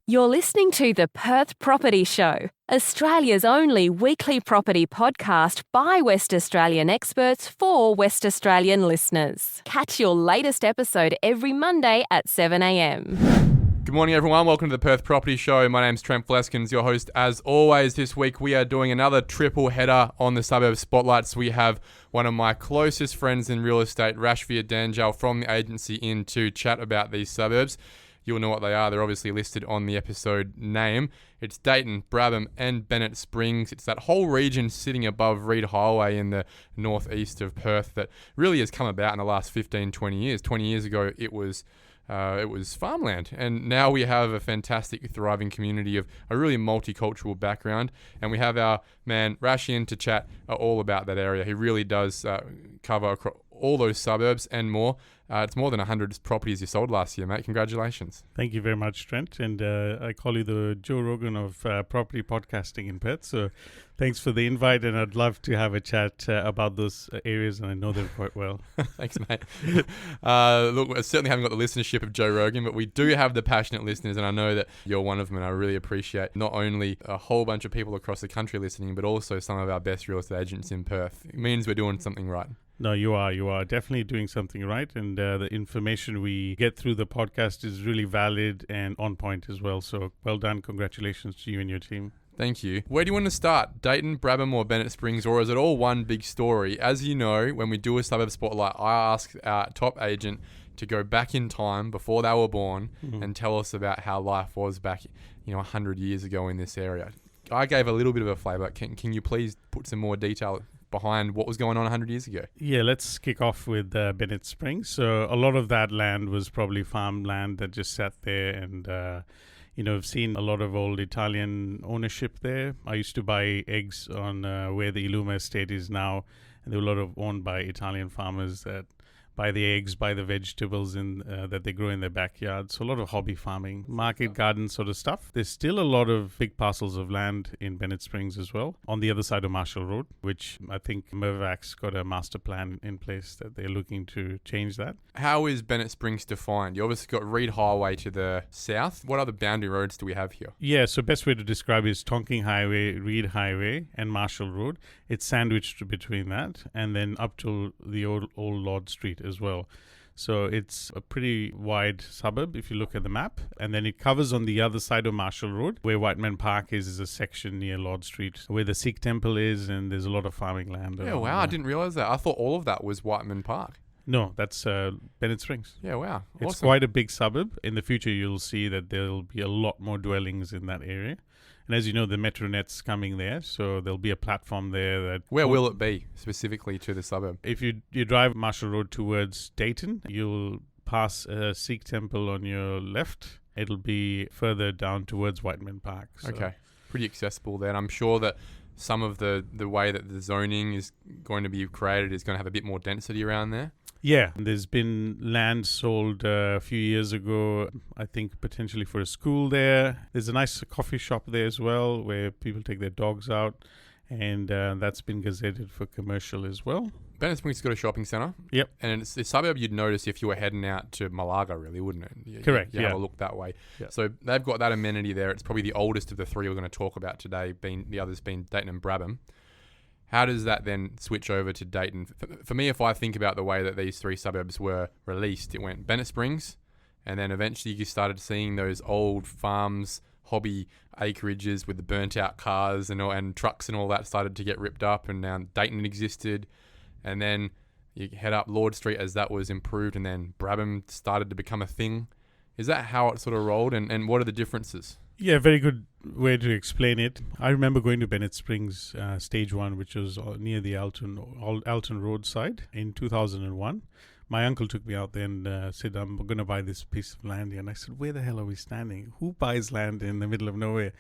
You're listening to the Perth Property Show, Australia's only weekly property podcast by West Australian experts for West Australian listeners. Catch your latest episode every Monday at 7 a.m. Good morning, everyone. Welcome to the Perth Property Show. My name's Trent Fleskins, your host. As always, this week we are doing another triple header on the Suburb Spotlights. We have one of my closest friends in real estate, Rash Dhanjal, from the agency in to chat about these suburbs. You'll know what they are. They're obviously listed on the episode name. It's Dayton, Brabham and Bennett Springs. It's that whole region sitting above Reid Highway in the northeast of Perth that really has come about in the last 15, 20 years. 20 years ago, it was farmland, and now we have a fantastic, thriving community of a really multicultural background, and we have our man Rash in to chat all about that area. He really does cover all those suburbs and more. It's more than 100 properties you sold last year, mate. Congratulations. Thank you very much, Trent. And I call you the Joe Rogan of property podcasting in Perth. So thanks for the invite, and I'd love to have a chat about those areas, and I know them quite well. Thanks, mate. Look, we certainly haven't got the listenership of Joe Rogan, but we do have the passionate listeners, and I know that you're one of them, and I really appreciate not only a whole bunch of people across the country listening, but also some of our best real estate agents in Perth. It means we're doing something right. No, you are definitely doing something right, and the information we get through the podcast is really valid and on point as well. So well done. Congratulations to you and your team. Thank you. Where do you want to start? Dayton, Brabham or Bennett Springs, or is it all one big story? As you know, when we do a suburb spotlight, I ask our top agent to go back in time before they were born and tell us about how life was back, 100 years ago in this area. I gave a little bit of a flavour. Can you please put some more detail behind what was going on 100 years ago? Yeah, let's kick off with Bennett Springs. So a lot of that land was probably farmland that just sat there, and I've seen a lot of old Italian ownership there. I used to buy eggs on where the Illuma estate is now, and there were a lot of owned by Italian farmers that buy the eggs, buy the vegetables that they grow in their backyard. So a lot of hobby farming, market garden sort of stuff. There's still a lot of big parcels of land in Bennett Springs as well, on the other side of Marshall Road, which I think Mirvac's got a master plan in place that they're looking to change that. How is Bennett Springs defined? You obviously got Reid Highway to the south. What other boundary roads do we have here? Yeah, so best way to describe it is Tonking Highway, Reid Highway, and Marshall Road. It's sandwiched between that, and then up to the old Lord Street as well. So it's a pretty wide suburb if you look at the map, and then it covers on the other side of Marshall Road, where Whiteman Park is a section near Lord Street where the Sikh temple is, and there's a lot of farming land. Yeah, wow, I didn't realise that. I thought all of that was Whiteman Park. No, that's Bennett Springs. Yeah, wow. Awesome. It's quite a big suburb. In the future, you'll see that there'll be a lot more dwellings in that area. And as you know, the Metronet's coming there, so there'll be a platform there that... Where will it be, specifically to the suburb? If you drive Marshall Road towards Dayton, you'll pass a Sikh temple on your left. It'll be further down towards Whiteman Park. So. Okay, pretty accessible there. And I'm sure that some of the way that the zoning is going to be created is going to have a bit more density around there. Yeah, there's been land sold a few years ago, I think potentially for a school there. There's a nice coffee shop there as well where people take their dogs out, and that's been gazetted for commercial as well. Bennett Springs has got a shopping centre. Yep. And it's the suburb you'd notice if you were heading out to Malaga, really, wouldn't it? Correct, You have a look that way. Yep. So they've got that amenity there. It's probably the oldest of the three we're going to talk about today, the others being Dayton and Brabham. How does that then switch over to Dayton? For me, if I think about the way that these three suburbs were released, it went Bennett Springs, and then eventually you started seeing those old farms, hobby acreages with the burnt out cars and trucks and all that started to get ripped up, and now Dayton existed, and then you head up Lord Street as that was improved, and then Brabham started to become a thing. Is that how it sort of rolled, and what are the differences? Yeah, very good way to explain it. I remember going to Bennett Springs Stage 1, which was near the Alton Road side in 2001. My uncle took me out there and said, I'm going to buy this piece of land here. And I said, where the hell are we standing? Who buys land in the middle of nowhere?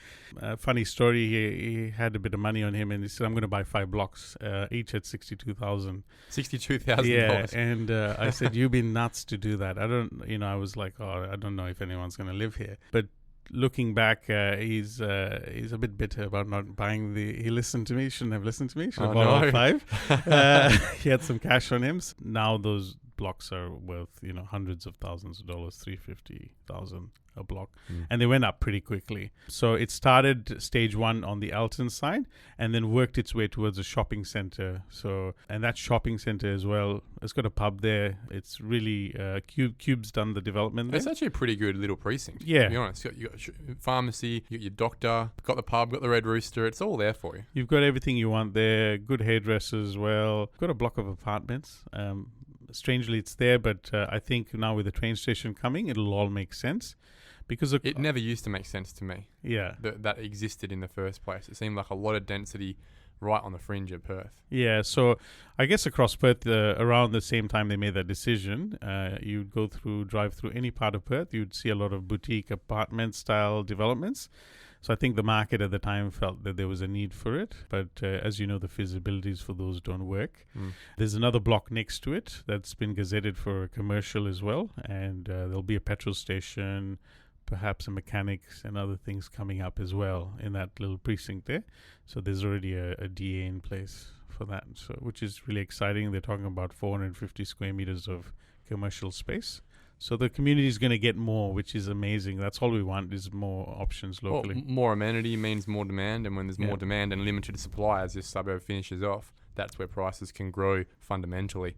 Funny story, he had a bit of money on him, and he said, I'm going to buy 5 blocks, each at $62,000. $62,000? Yeah, and I said, you've been nuts to do that. I was like, I don't know if anyone's going to live here. But looking back, he's a bit bitter about not buying he listened to me. Shouldn't have listened to me. Should have bought all 5. He had some cash on him. Now those blocks are worth, hundreds of thousands of dollars, 350,000 a block. And they went up pretty quickly. So it started stage one on the Alton side and then worked its way towards a shopping center. And that shopping center as well, it's got a pub there. It's really, Cube's done the development there. It's actually a pretty good little precinct. Yeah. To be honest, you got pharmacy, you got your doctor, got the pub, got the Red Rooster. It's all there for you. You've got everything you want there. Good hairdressers as well. Got a block of apartments. Strangely, it's there, but I think now with the train station coming, it'll all make sense. Because it never used to make sense to me. Yeah. That existed in the first place. It seemed like a lot of density right on the fringe of Perth. Yeah, so I guess across Perth, around the same time they made that decision, you'd drive through any part of Perth, you'd see a lot of boutique apartment-style developments. So I think the market at the time felt that there was a need for it. But as you know, the feasibilities for those don't work. There's another block next to it that's been gazetted for commercial as well. And there'll be a petrol station, perhaps a mechanics and other things coming up as well in that little precinct there. So there's already a DA in place for that, which is really exciting. They're talking about 450 square meters of commercial space. So the community is going to get more, which is amazing. That's all we want is more options locally. Well, more amenity means more demand, and when there's more demand and limited supply as this suburb finishes off, that's where prices can grow fundamentally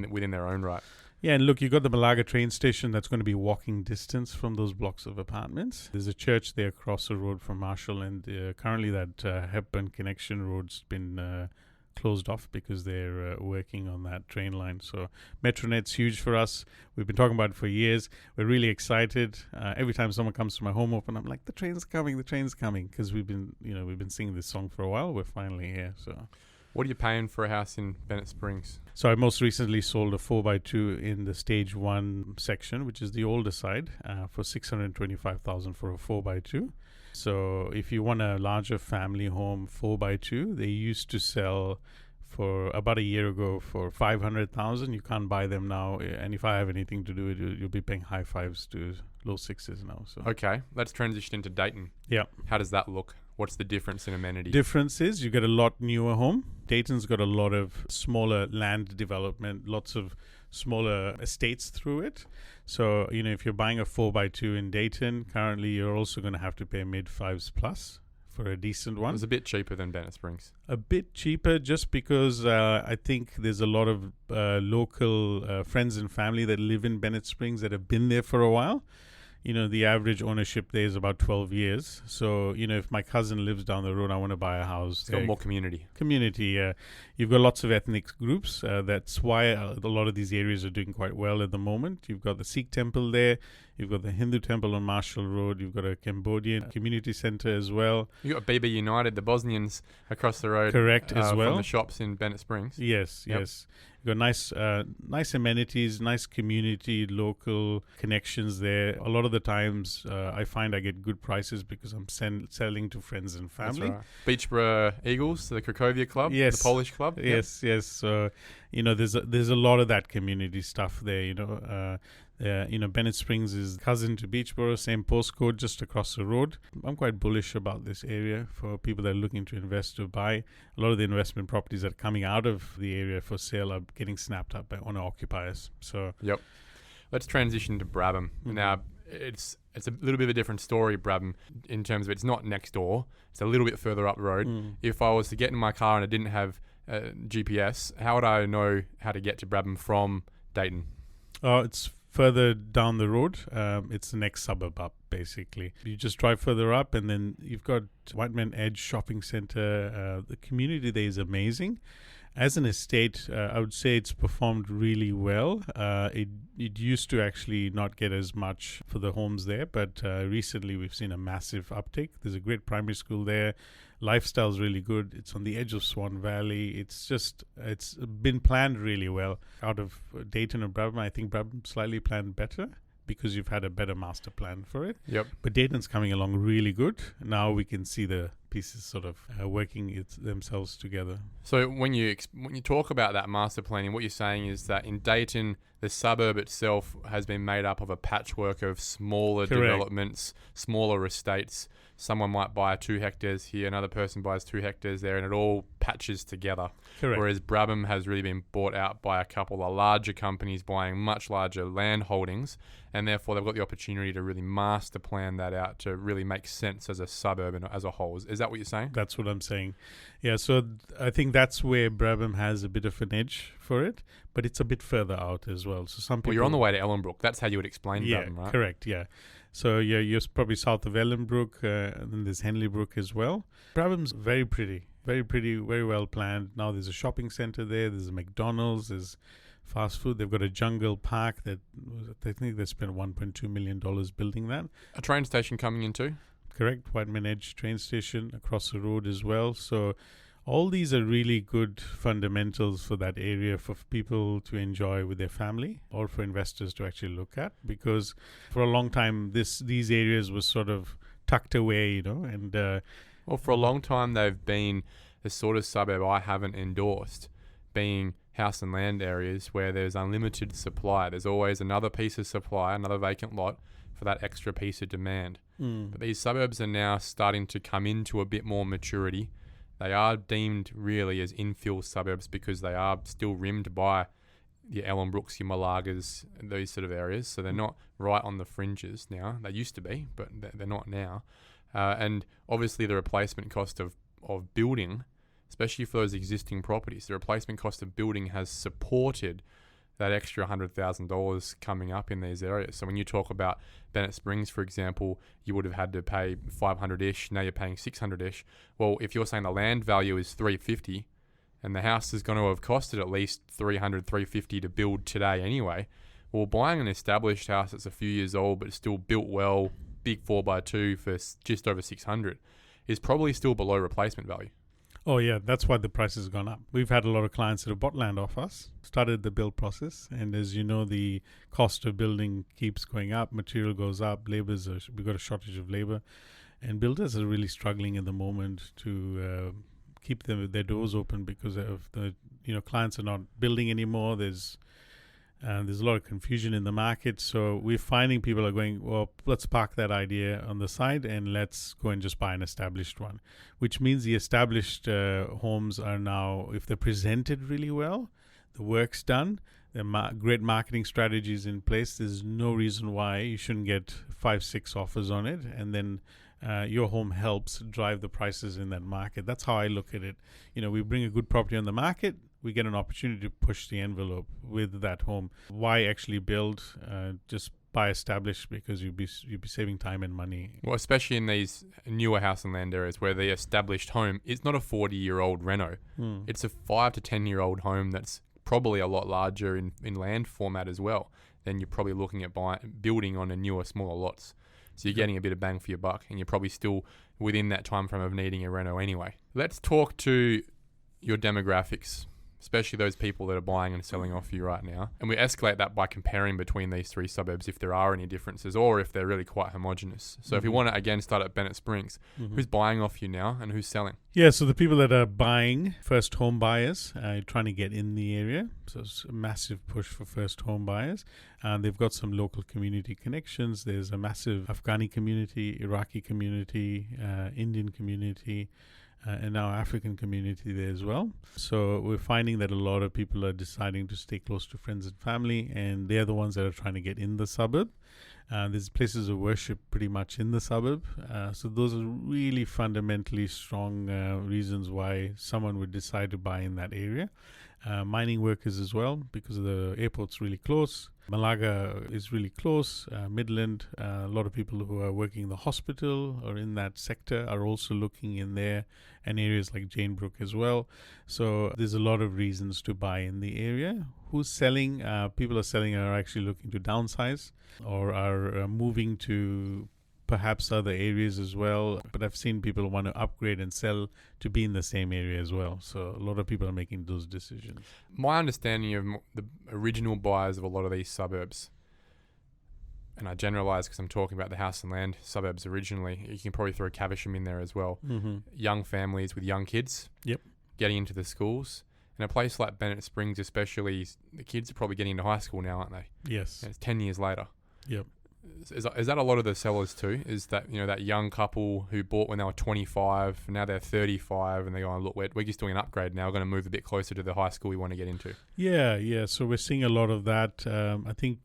within their own right. Yeah, and look, you got the Malaga train station that's going to be walking distance from those blocks of apartments. There's a church there across the road from Marshall, and currently that Hepburn Connection Road's been closed off because they're working on that train line. So Metronet's huge for us. We've been talking about it for years. We're really excited. Every time someone comes to my home open, I'm like, the train's coming, because we've been singing this song for a while. We're finally here. So. What are you paying for a house in Bennett Springs? So I most recently sold a 4x2 in the stage 1 section, which is the older side, for $625,000 for a 4x2. So if you want a larger family home 4x2, they used to sell for about a year ago for $500,000. You can't buy them now, and if I have anything to do with it, you'll be paying high fives to low sixes now. So okay, let's transition into Dayton. Yeah. How does that look? What's the difference in amenity? Difference is you get a lot newer home. Dayton's got a lot of smaller land development, lots of smaller estates through it. So, if you're buying a 4x2 in Dayton, currently you're also going to have to pay mid-fives plus for a decent one. It was a bit cheaper than Bennett Springs. A bit cheaper just because I think there's a lot of local friends and family that live in Bennett Springs that have been there for a while. The average ownership there is about 12 years. So, if my cousin lives down the road, I want to buy a house. It's got more community. You've got lots of ethnic groups. That's why a lot of these areas are doing quite well at the moment. You've got the Sikh temple there. You've got the Hindu temple on Marshall Road. You've got a Cambodian community center as well. You've got BB United, the Bosnians across the road. Correct, as well. From the shops in Bennett Springs. Yes. You've got nice amenities, nice community, local connections there. A lot of the times I find I get good prices because I'm selling to friends and family. That's right. Beachborough Eagles, the Cracovia club, the Polish club. Yes. So, there's a lot of that community stuff there, Bennett Springs is cousin to Beachborough, same postcode, just across the road. I'm quite bullish about this area for people that are looking to invest or buy. A lot of the investment properties that are coming out of the area for sale are getting snapped up by owner occupiers. So, let's transition to Brabham. Now, it's a little bit of a different story, Brabham, in terms of it's not next door. It's a little bit further up the road. If I was to get in my car and I didn't have GPS, how would I know how to get to Brabham from Dayton? It's further down the road. It's the next suburb up, basically. You just drive further up, and then you've got Whiteman Edge Shopping Centre. The community there is amazing. As an estate, I would say it's performed really well. It used to actually not get as much for the homes there, but recently we've seen a massive uptick. There's a great primary school there. Lifestyle's really good. It's on the edge of Swan Valley. It's been planned really well. Out of Dayton and Brabham, I think Brabham slightly planned better because you've had a better master plan for it. Yep. But Dayton's coming along really good. Now we can see the pieces sort of working themselves together. So when you talk about that master planning, what you're saying is that in Dayton, the suburb itself has been made up of a patchwork of smaller Correct. developments, smaller estates. Someone might buy 2 hectares here, another person buys 2 hectares there, and it all patches together. Correct. Whereas Brabham has really been bought out by a couple of larger companies buying much larger land holdings, and therefore they've got the opportunity to really master plan that out to really make sense as a suburb and as a whole. Is that what you're saying? That's what I'm saying. Yeah, so I think that's where Brabham has a bit of an edge for it, but it's a bit further out as well. So some people... Well, you're on the way to Ellenbrook. That's how you would explain Brabham, right? Correct, yeah. So you're probably south of Ellenbrook, and then there's Henley Brook as well. Brabham's very pretty, very well planned. Now there's a shopping centre there, there's a McDonald's, there's fast food. They've got a jungle park that I think they spent $1.2 million building that. A train station coming in too? Correct, Whiteman Edge train station across the road as well. So all these are really good fundamentals for that area for people to enjoy with their family or for investors to actually look at, because for a long time these areas were sort of tucked away, and well, for a long time they've been the sort of suburb I haven't endorsed, being house and land areas where there's unlimited supply. There's always another piece of supply, another vacant lot for that extra piece of demand. But these suburbs are now starting to come into a bit more maturity. They are deemed really as infill suburbs because they are still rimmed by your Ellenbrooks, your Malagas, these sort of areas. So they're not right on the fringes now. They used to be, but they're not now. And obviously the replacement cost of building, especially for those existing properties, the replacement cost of building has supported that extra $100,000 coming up in these areas. So when you talk about Bennett Springs, for example, you would have had to pay 500-ish. Now you're paying 600-ish. Well, if you're saying the land value is 350 and the house is going to have costed at least 300, 350 to build today anyway, well, buying an established house that's a few years old but still built well, big 4x2 for just over 600 is probably still below replacement value. Oh yeah, that's why the price has gone up. We've had a lot of clients that have bought land off us, started the build process, and as you know, the cost of building keeps going up, material goes up, we've got a shortage of labor, and builders are really struggling at the moment to keep their doors open because of the clients are not building anymore. There's a lot of confusion in the market, so we're finding people are going, well, let's park that idea on the side and let's go and just buy an established one, which means the established homes are now, if they're presented really well, the work's done, great marketing strategies in place, there's no reason why you shouldn't get 5-6 offers on it, and then your home helps drive the prices in that market. That's how I look at it. We bring a good property on the market, we get an opportunity to push the envelope with that home. Why actually build? Just buy established, because you'd be saving time and money. Well, especially in these newer house and land areas where the established home is not a 40-year-old reno. It's a 5 to 10-year-old home that's probably a lot larger in land format as well. Then you're probably looking at building on a newer, smaller lots. So you're getting a bit of bang for your buck, and you're probably still within that time frame of needing a reno anyway. Let's talk to your demographics, especially those people that are buying and selling off you right now. And we escalate that by comparing between these 3 suburbs if there are any differences or if they're really quite homogenous. So if you want to, again, start at Bennett Springs, who's buying off you now and who's selling? Yeah, so the people that are buying, first home buyers, trying to get in the area. So it's a massive push for first home buyers. They've got some local community connections. There's a massive Afghani community, Iraqi community, Indian community, and now African community there as well. So we're finding that a lot of people are deciding to stay close to friends and family, and they're the ones that are trying to get in the suburb. There's places of worship pretty much in the suburb. So those are really fundamentally strong reasons why someone would decide to buy in that area. Mining workers as well, because the airport's really close. Malaga is really close. Midland, a lot of people who are working in the hospital or in that sector are also looking in there, and areas like Janebrook as well. So there's a lot of reasons to buy in the area. Who's selling? People are selling are actually looking to downsize or are moving to perhaps other areas as well. But I've seen people want to upgrade and sell to be in the same area as well. So a lot of people are making those decisions. My understanding of the original buyers of a lot of these suburbs, and I generalise because I'm talking about the house and land suburbs originally, you can probably throw Caversham in there as well. Mm-hmm. Young families with young kids. Yep. Getting into the schools. And a place like Bennett Springs especially, the kids are probably getting into high school now, aren't they? Yes. And it's 10 years later. Yep. Is that a lot of the sellers too? Is that, that young couple who bought when they were 25, and now they're 35, and they're going, look, we're just doing an upgrade now. We're going to move a bit closer to the high school we want to get into. Yeah. So we're seeing a lot of that. I think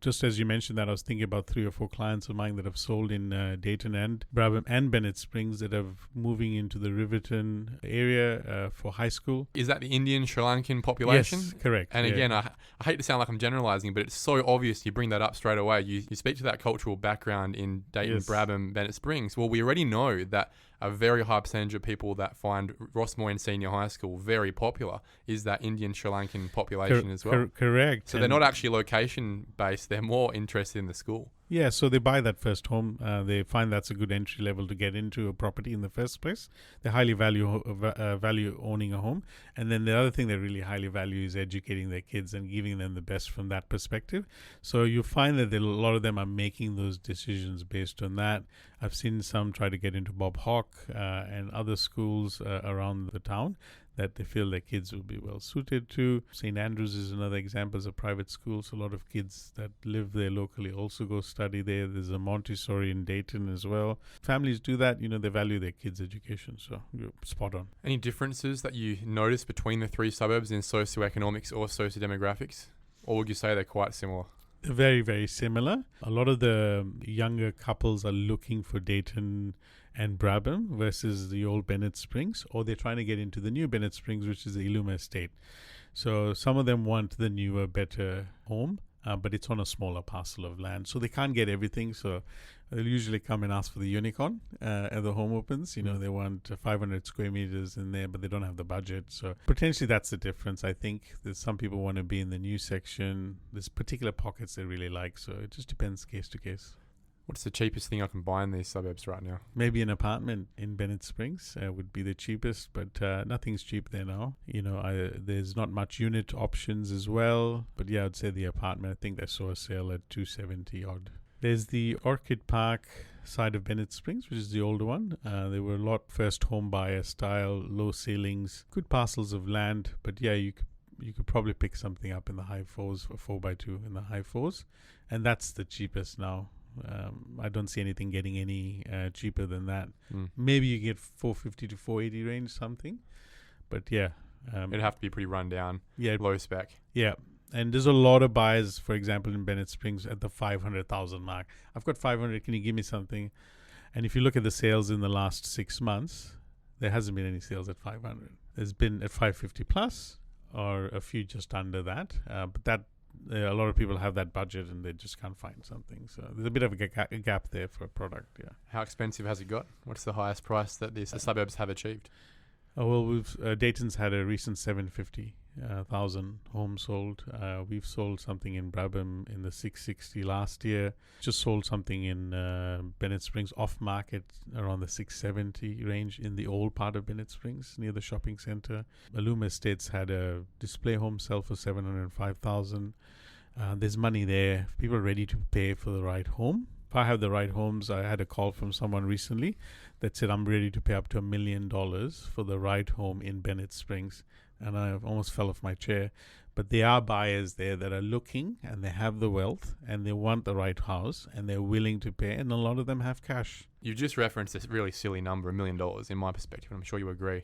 just as you mentioned that, I was thinking about 3 or 4 clients of mine that have sold in Dayton and Brabham and Bennett Springs that are moving into the Riverton area for high school. Is that the Indian Sri Lankan population? Yes, correct. And again, I hate to sound like I'm generalising, but it's so obvious you bring that up straight away. You speak to that cultural background in Dayton, Yes. Brabham, Bennett Springs. Well, we already know that a very high percentage of people that find Ross Moyne Senior High School very popular is that Indian Sri Lankan population as well. Correct. So they're not actually location based, they're more interested in the school. Yeah, so they buy that first home. They find that's a good entry level to get into a property in the first place. They highly value owning a home. And then the other thing they really highly value is educating their kids and giving them the best from that perspective. So you find that a lot of them are making those decisions based on that. I've seen some try to get into Bob Hawke and other schools around the town that they feel their kids will be well suited to. St. Andrews is another example as a private school, so a lot of kids that live there locally also go study there. There's a Montessori in Dayton as well. Families do that, they value their kids' education, so you're spot on. Any differences that you notice between the 3 suburbs in socioeconomics or sociodemographics? Or would you say they're quite similar? They're very, very similar. A lot of the younger couples are looking for Dayton and Brabham versus the old Bennett Springs, or they're trying to get into the new Bennett Springs, which is the Illuma estate. So some of them want the newer, better home, but it's on a smaller parcel of land. So they can't get everything. So they'll usually come and ask for the unicorn at the home opens. They want 500 square meters in there, but they don't have the budget. So potentially that's the difference. I think there's some people want to be in the new section. There's particular pockets they really like. So it just depends case to case. What's the cheapest thing I can buy in these suburbs right now? Maybe an apartment in Bennett Springs would be the cheapest, but nothing's cheap there now. There's not much unit options as well. But yeah, I'd say the apartment, I think I saw a sale at 270 odd. There's the Orchid Park side of Bennett Springs, which is the older one. There were a lot first home buyer style, low ceilings, good parcels of land. But yeah, you could probably pick something up in the high 4s, 4x2 in the high 4s. And that's the cheapest now. I don't see anything getting any cheaper than that. Maybe you get 450 to 480 range something, but yeah, it'd have to be pretty run down. Yeah, low spec. Yeah, and there's a lot of buyers, for example, in Bennett Springs at the 500,000 mark. I've got 500. Can you give me something? And if you look at the sales in the last 6 months, there hasn't been any sales at 500. There's been at 550 plus, or a few just under that. But that. A lot of people have that budget and they just can't find something. So there's a bit of a gap there for a product, yeah. How expensive has it got? What's the highest price that the suburbs have achieved? Dayton's had a recent 750,000 homes sold. We've sold something in Brabham in the 660 last year. Just sold something in Bennett Springs off market around the 670 range in the old part of Bennett Springs near the shopping center. Illuma Estates had a display home sell for 705,000. There's money there. People are ready to pay for the right home. If I have the right homes, I had a call from someone recently that said, I'm ready to pay up to $1 million for the right home in Bennett Springs. And I almost fell off my chair. But there are buyers there that are looking and they have the wealth and they want the right house and they're willing to pay. And a lot of them have cash. You've just referenced this really silly number, $1 million, in my perspective. And I'm sure you agree.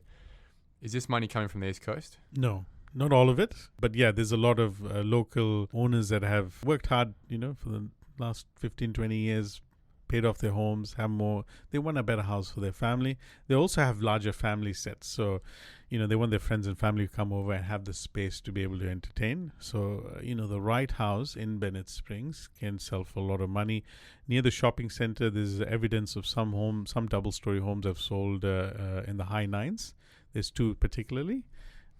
Is this money coming from the East Coast? No. Not all of it. But yeah, there's a lot of local owners that have worked hard, for the last 15, 20 years, paid off their homes, have more. They want a better house for their family. They also have larger family sets. So, they want their friends and family to come over and have the space to be able to entertain. So, the right house in Bennett Springs can sell for a lot of money. Near the shopping center, there's evidence of some double-story homes have sold in the high 9s. There's 2 particularly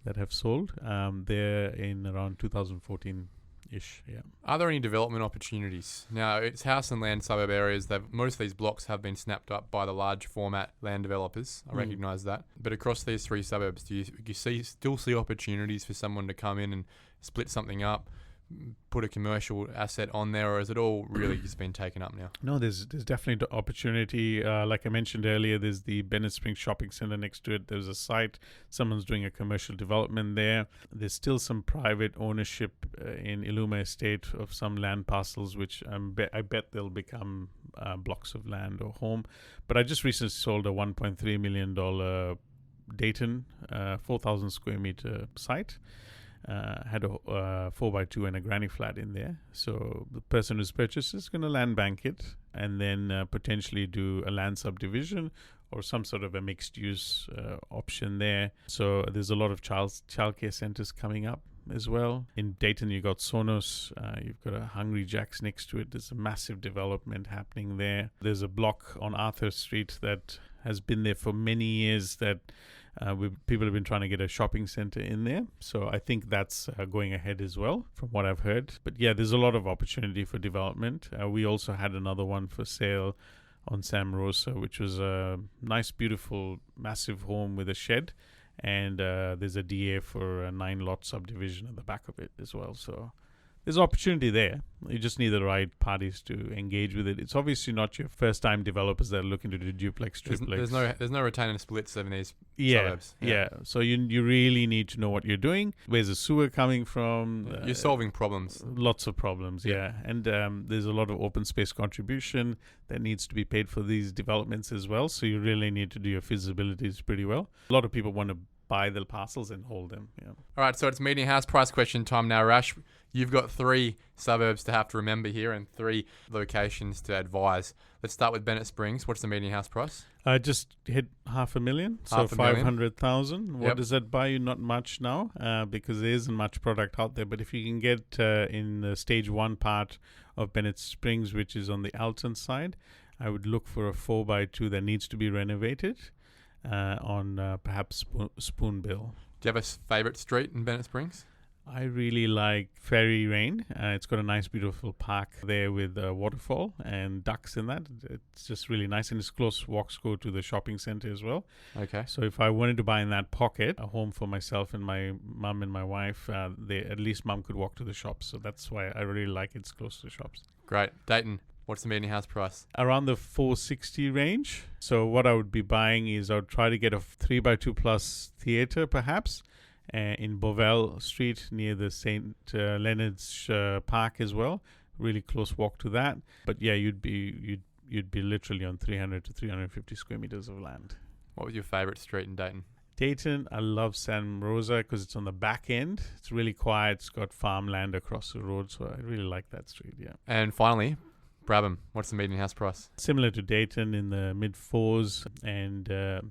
that have sold. They're in around 2014-ish, yeah. Are there any development opportunities? Now, it's house and land suburb areas. Most of these blocks have been snapped up by the large format land developers. I recognise that. But across these 3 suburbs, do you still see opportunities for someone to come in and split something up, put a commercial asset on there, or has it all really just been taken up now? No, there's definitely the opportunity. Like I mentioned earlier, there's the Bennett Springs Shopping Centre next to it. There's a site. Someone's doing a commercial development there. There's still some private ownership in Illuma Estate of some land parcels, which I bet they'll become blocks of land or home. But I just recently sold a $1.3 million Dayton 4,000 square meter site. Had a 4x2 and a granny flat in there. So the person who's purchased is going to land bank it and then potentially do a land subdivision or some sort of a mixed use option there. So there's a lot of childcare centers coming up as well. In Dayton, you got Sonos, you've got a Hungry Jack's next to it. There's a massive development happening there. There's a block on Arthur Street that has been there for many years that people have been trying to get a shopping center in there. So I think that's going ahead as well, from what I've heard. But yeah, there's a lot of opportunity for development. We also had another one for sale on Sam Rosa, which was a nice, beautiful, massive home with a shed. And there's a DA for a 9-lot subdivision at the back of it as well. So there's opportunity there. You just need the right parties to engage with it. It's obviously not your first-time developers that are looking to do duplex, triplex. There's no retaining splits in these suburbs. Yeah. Yeah. So you really need to know what you're doing. Where's the sewer coming from? You're solving problems. Lots of problems, yeah. And there's a lot of open space contribution that needs to be paid for these developments as well. So you really need to do your feasibilities pretty well. A lot of people want to buy the parcels and hold them. Yeah. All right, so it's median house price question time now, Rash. You've got 3 suburbs to have to remember here and 3 locations to advise. Let's start with Bennett Springs. What's the median house price? Just hit $500,000, so $500,000. 500,000. What does that buy you? Not much now, because there isn't much product out there. But if you can get in the stage 1 part of Bennett Springs, which is on the Alton side, I would look for a 4x2 that needs to be renovated. On perhaps Spoonbill. Do you have a favourite street in Bennett Springs? I really like Fairy Rain. It's got a nice, beautiful park there with a waterfall and ducks in that. It's just really nice, and it's close walks go to the shopping centre as well. Okay. So if I wanted to buy in that pocket a home for myself and my mum and my wife, at least mum could walk to the shops. So that's why I really like it's close to the shops. Great. Dayton. What's the median house price? Around the 460 range. So what I would be buying is I would try to get a 3x2 plus theatre perhaps in Bovell Street near the St. Leonard's Park as well. Really close walk to that. But yeah, you'd be literally on 300 to 350 square meters of land. What was your favourite street in Dayton? Dayton, I love San Rosa because it's on the back end. It's really quiet. It's got farmland across the road. So I really like that street, yeah. And finally, Brabham, what's the median house price? Similar to Dayton, in the mid-4s, and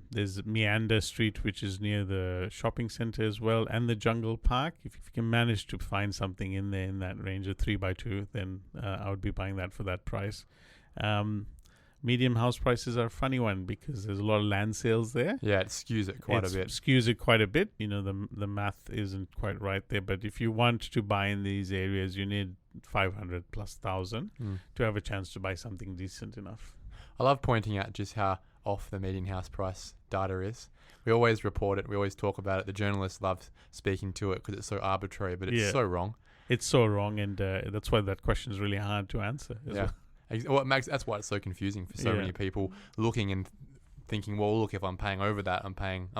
there's Meander Street, which is near the shopping centre as well, and the Jungle Park. If you can manage to find something in there in that range of 3x2, then I would be buying that for that price. Medium house prices are a funny one because there's a lot of land sales there. Yeah, it skews it quite a bit. Skews it quite a bit. You know, the math isn't quite right there. But if you want to buy in these areas, you need 500 plus thousand to have a chance to buy something decent enough. I love pointing out just how off the median house price data is. We always report it. We always talk about it. The journalists love speaking to it because it's so arbitrary, but it's so wrong. It's so wrong, and that's why that question is really hard to answer. Well, that's why it's so confusing for so many people looking and thinking, well, look, if I'm paying over that, I'm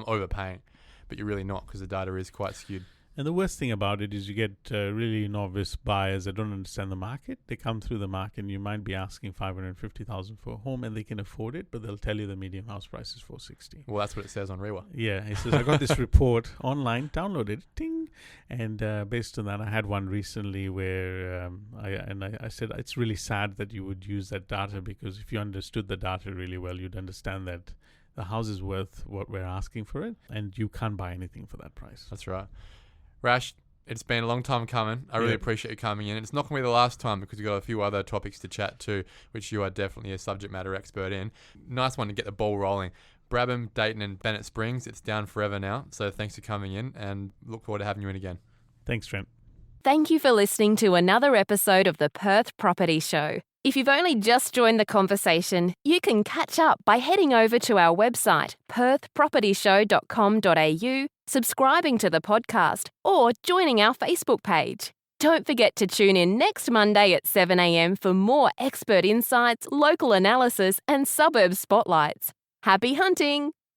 overpaying. But you're really not because the data is quite skewed. And the worst thing about it is you get really novice buyers that don't understand the market. They come through the market and you might be asking $550,000 for a home and they can afford it, but they'll tell you the median house price is $460,000. Well, that's what it says on Rewa. Yeah, it says, I got this report online, downloaded it, ting. And based on that, I had one recently where I said, it's really sad that you would use that data because if you understood the data really well, you'd understand that the house is worth what we're asking for it and you can't buy anything for that price. That's right. Rash, it's been a long time coming. I really appreciate you coming in. It's not going to be the last time because we've got a few other topics to chat to, which you are definitely a subject matter expert in. Nice one to get the ball rolling. Brabham, Dayton and Bennett Springs, it's down forever now. So thanks for coming in and look forward to having you in again. Thanks, Trent. Thank you for listening to another episode of the Perth Property Show. If you've only just joined the conversation, you can catch up by heading over to our website, perthpropertyshow.com.au, subscribing to the podcast, or joining our Facebook page. Don't forget to tune in next Monday at 7 a.m. for more expert insights, local analysis, and suburb spotlights. Happy hunting!